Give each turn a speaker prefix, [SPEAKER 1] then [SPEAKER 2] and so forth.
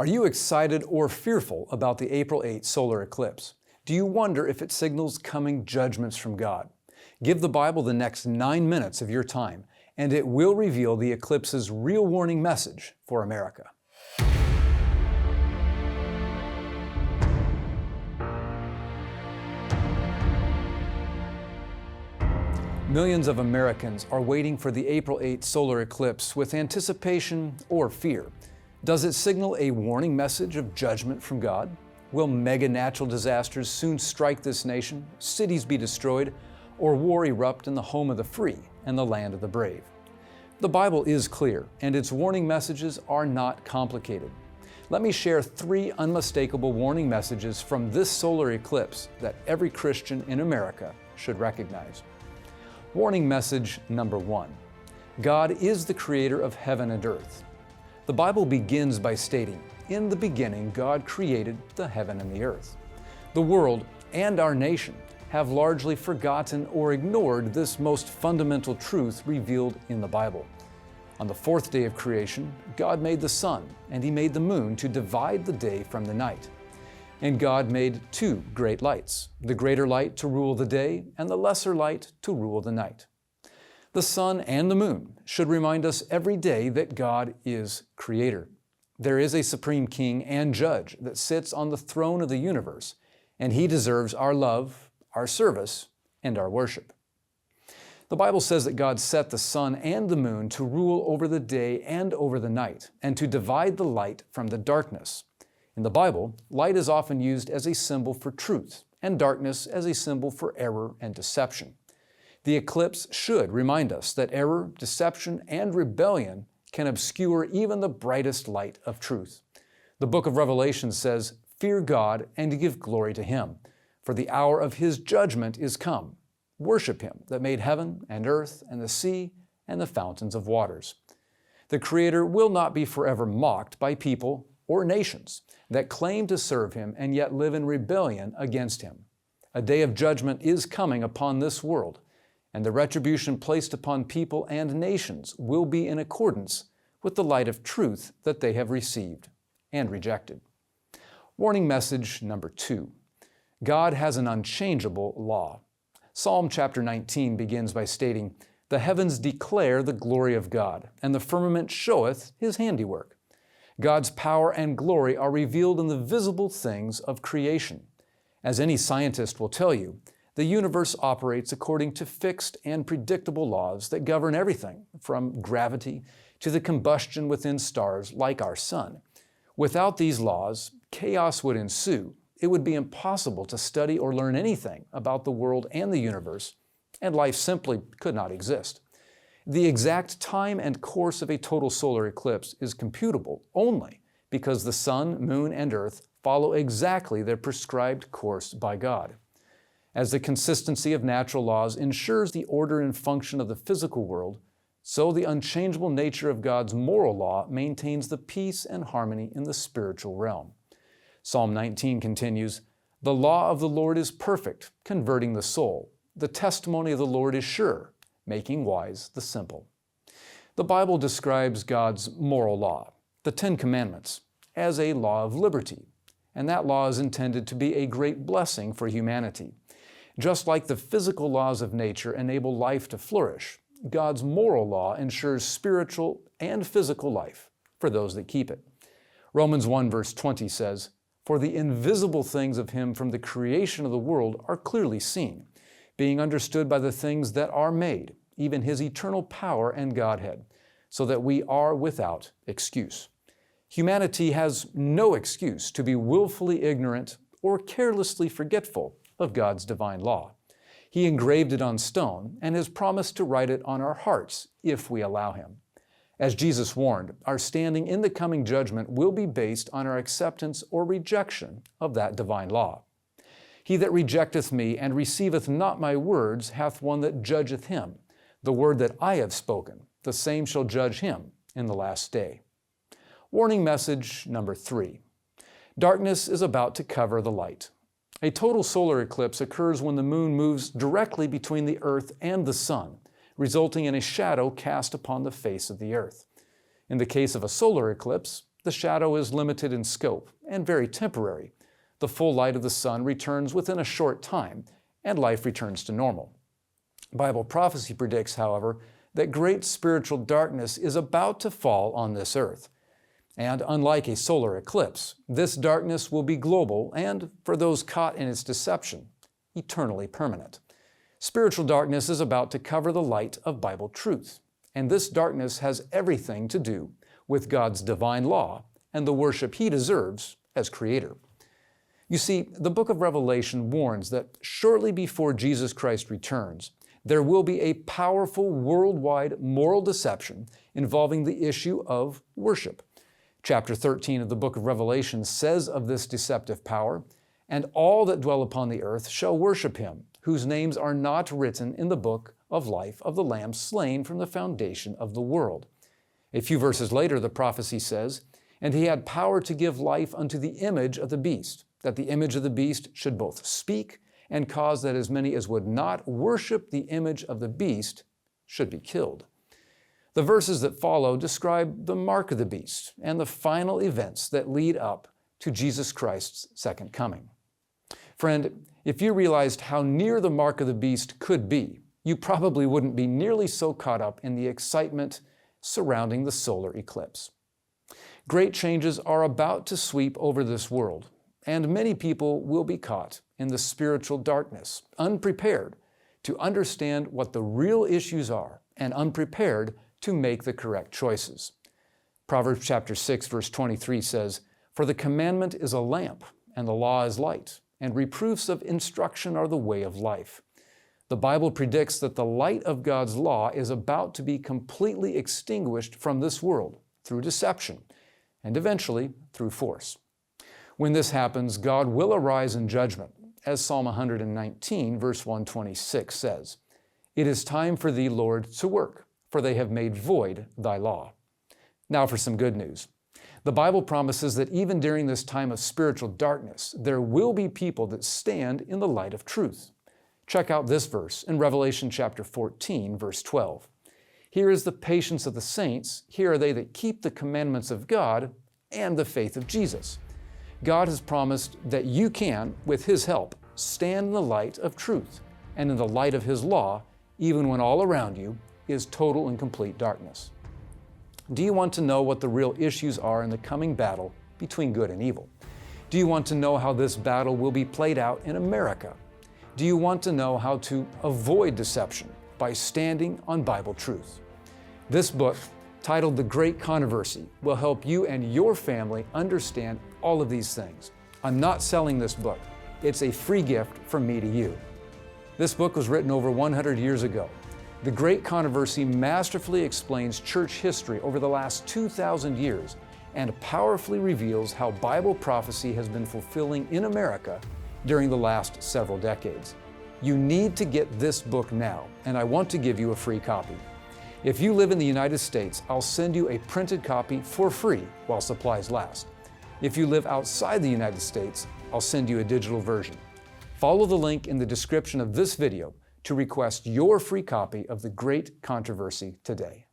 [SPEAKER 1] Are you excited or fearful about the April 8 solar eclipse? Do you wonder if it signals coming judgments from God? Give the Bible the next 9 minutes of your time, and it will reveal the eclipse's real warning message for America. Millions of Americans are waiting for the April 8 solar eclipse with anticipation or fear. Does it signal a warning message of judgment from God? Will mega natural disasters soon strike this nation, cities be destroyed, or war erupt in the home of the free and the land of the brave? The Bible is clear, and its warning messages are not complicated. Let me share 3 unmistakable warning messages from this solar eclipse that every Christian in America should recognize. Warning message number 1. God is the creator of heaven and earth. The Bible begins by stating, "In the beginning, God created the heaven and the earth." The world and our nation have largely forgotten or ignored this most fundamental truth revealed in the Bible. On the 4th day of creation, God made the sun, and He made the moon to divide the day from the night. And God made 2 great lights, the greater light to rule the day, and the lesser light to rule the night. The sun and the moon should remind us every day that God is creator. There is a supreme king and judge that sits on the throne of the universe, and He deserves our love, our service, and our worship. The Bible says that God set the sun and the moon to rule over the day and over the night, and to divide the light from the darkness. In the Bible, light is often used as a symbol for truth, and darkness as a symbol for error and deception. The eclipse should remind us that error, deception, and rebellion can obscure even the brightest light of truth. The book of Revelation says, "Fear God and give glory to Him, for the hour of His judgment is come. Worship Him that made heaven and earth and the sea and the fountains of waters." The Creator will not be forever mocked by people or nations that claim to serve Him and yet live in rebellion against Him. A day of judgment is coming upon this world, and the retribution placed upon people and nations will be in accordance with the light of truth that they have received and rejected. Warning message number 2. God has an unchangeable law. Psalm chapter 19 begins by stating, "The heavens declare the glory of God, and the firmament showeth His handiwork." God's power and glory are revealed in the visible things of creation. As any scientist will tell you, the universe operates according to fixed and predictable laws that govern everything from gravity to the combustion within stars like our sun. Without these laws, chaos would ensue. It would be impossible to study or learn anything about the world and the universe, and life simply could not exist. The exact time and course of a total solar eclipse is computable only because the sun, moon, and earth follow exactly their prescribed course by God. As the consistency of natural laws ensures the order and function of the physical world, so the unchangeable nature of God's moral law maintains the peace and harmony in the spiritual realm. Psalm 19 continues, "The law of the Lord is perfect, converting the soul. The testimony of the Lord is sure, making wise the simple." The Bible describes God's moral law, the 10 Commandments, as a law of liberty, and that law is intended to be a great blessing for humanity. Just like the physical laws of nature enable life to flourish, God's moral law ensures spiritual and physical life for those that keep it. Romans 1 verse 20 says, "For the invisible things of Him from the creation of the world are clearly seen, being understood by the things that are made, even His eternal power and Godhead, so that we are without excuse." Humanity has no excuse to be willfully ignorant or carelessly forgetful of God's divine law. He engraved it on stone and has promised to write it on our hearts if we allow Him. As Jesus warned, our standing in the coming judgment will be based on our acceptance or rejection of that divine law. "He that rejecteth me and receiveth not my words hath one that judgeth him. The word that I have spoken, the same shall judge him in the last day." Warning message number 3. Darkness is about to cover the light. A total solar eclipse occurs when the moon moves directly between the earth and the sun, resulting in a shadow cast upon the face of the earth. In the case of a solar eclipse, the shadow is limited in scope and very temporary. The full light of the sun returns within a short time, and life returns to normal. Bible prophecy predicts, however, that great spiritual darkness is about to fall on this earth. And unlike a solar eclipse, this darkness will be global and, for those caught in its deception, eternally permanent. Spiritual darkness is about to cover the light of Bible truth, and this darkness has everything to do with God's divine law and the worship He deserves as Creator. You see, the book of Revelation warns that shortly before Jesus Christ returns, there will be a powerful worldwide moral deception involving the issue of worship. Chapter 13 of the book of Revelation says of this deceptive power, "And all that dwell upon the earth shall worship Him, whose names are not written in the book of life of the Lamb slain from the foundation of the world." A few verses later, the prophecy says, "And He had power to give life unto the image of the beast, that the image of the beast should both speak and cause that as many as would not worship the image of the beast should be killed." The verses that follow describe the mark of the beast and the final events that lead up to Jesus Christ's second coming. Friend, if you realized how near the mark of the beast could be, you probably wouldn't be nearly so caught up in the excitement surrounding the solar eclipse. Great changes are about to sweep over this world, and many people will be caught in the spiritual darkness, unprepared to understand what the real issues are and unprepared to make the correct choices. Proverbs chapter 6, verse 23 says, "For the commandment is a lamp, and the law is light, and reproofs of instruction are the way of life." The Bible predicts that the light of God's law is about to be completely extinguished from this world through deception and eventually through force. When this happens, God will arise in judgment, as Psalm 119, verse 126 says, "It is time for thee, Lord, to work, for they have made void thy law." Now for some good news. The Bible promises that even during this time of spiritual darkness, there will be people that stand in the light of truth. Check out this verse in Revelation chapter 14, verse 12. "Here is the patience of the saints, here are they that keep the commandments of God and the faith of Jesus." God has promised that you can, with His help, stand in the light of truth and in the light of His law, even when all around you is total and complete darkness. Do you want to know what the real issues are in the coming battle between good and evil? Do you want to know how this battle will be played out in America? Do you want to know how to avoid deception by standing on Bible truth? This book, titled The Great Controversy, will help you and your family understand all of these things. I'm not selling this book. It's a free gift from me to you. This book was written over 100 years ago. The Great Controversy masterfully explains church history over the last 2,000 years and powerfully reveals how Bible prophecy has been fulfilling in America during the last several decades. You need to get this book now, and I want to give you a free copy. If you live in the United States, I'll send you a printed copy for free while supplies last. If you live outside the United States, I'll send you a digital version. Follow the link in the description of this video to request your free copy of The Great Controversy today.